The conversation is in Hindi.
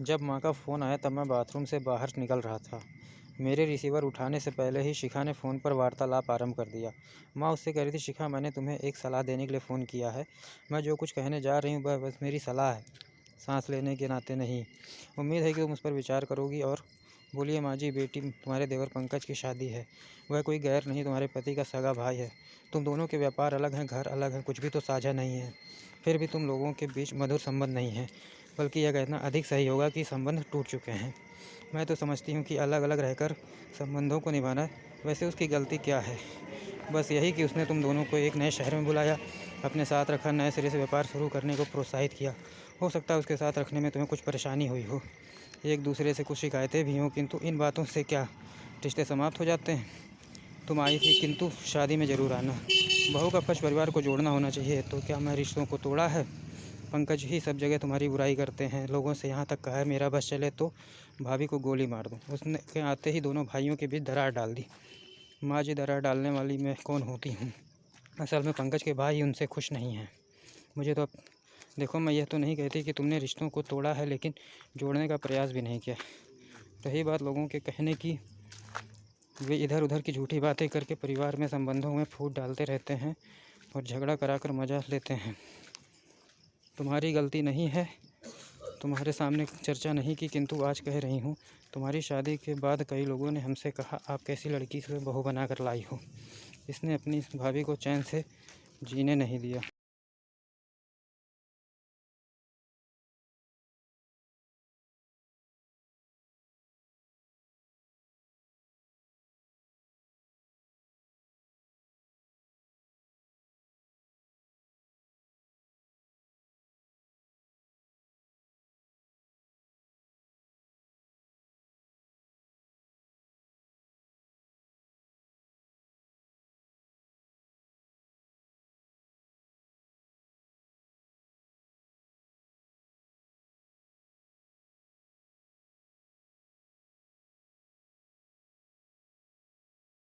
जब माँ का फ़ोन आया तब मैं बाथरूम से बाहर निकल रहा था। मेरे रिसीवर उठाने से पहले ही शिखा ने फ़ोन पर वार्तालाप आरंभ कर दिया। माँ उससे कह रही थी, शिखा, मैंने तुम्हें एक सलाह देने के लिए फ़ोन किया है। मैं जो कुछ कहने जा रही हूँ वह बस मेरी सलाह है, सांस लेने के नाते नहीं। उम्मीद है कि तुम उस पर विचार करोगी। और बोलिए माँ जी, बेटी, तुम्हारे देवर पंकज की शादी है। वह कोई गैर नहीं, तुम्हारे पति का सगा भाई है। तुम दोनों के व्यापार अलग हैं, घर अलग है, कुछ भी तो साझा नहीं है। फिर भी तुम लोगों के बीच मधुर संबंध नहीं है, बल्कि यह कहना अधिक सही होगा कि संबंध टूट चुके हैं। मैं तो समझती हूँ कि अलग अलग रहकर संबंधों को निभाना वैसे उसकी गलती क्या है। बस यही कि उसने तुम दोनों को एक नए शहर में बुलाया, अपने साथ रखा, नए सिरे से व्यापार शुरू करने को प्रोत्साहित किया। हो सकता है उसके साथ रखने में तुम्हें कुछ परेशानी हुई हो, एक दूसरे से कुछ शिकायतें भी हों, किंतु इन बातों से क्या रिश्ते समाप्त हो जाते हैं। तुम आई थी, किंतु शादी में ज़रूर आना। बहू का फर्ज परिवार को जोड़ना होना चाहिए। तो क्या मैं रिश्तों को तोड़ा है? पंकज ही सब जगह तुम्हारी बुराई करते हैं, लोगों से यहाँ तक कहा है मेरा बस चले तो भाभी को गोली मार दूँ। उसने के आते ही दोनों भाइयों के बीच दरार डाल दी। माँ जी, दरार डालने वाली मैं कौन होती हूँ? असल में पंकज के भाई उनसे खुश नहीं हैं। मुझे तो अब देखो, मैं यह तो नहीं कहती कि तुमने रिश्तों को तोड़ा है, लेकिन जोड़ने का प्रयास भी नहीं किया। रही बात लोगों के कहने की, वे इधर उधर की झूठी बातें करके परिवार में संबंधों में फूट डालते रहते हैं और झगड़ा कराकर मजा लेते हैं। तुम्हारी गलती नहीं है, तुम्हारे सामने चर्चा नहीं की, किंतु आज कह रही हूँ। तुम्हारी शादी के बाद कई लोगों ने हमसे कहा, आप कैसी लड़की से बहू बना कर लाई हो। इसने अपनी भाभी को चैन से जीने नहीं दिया।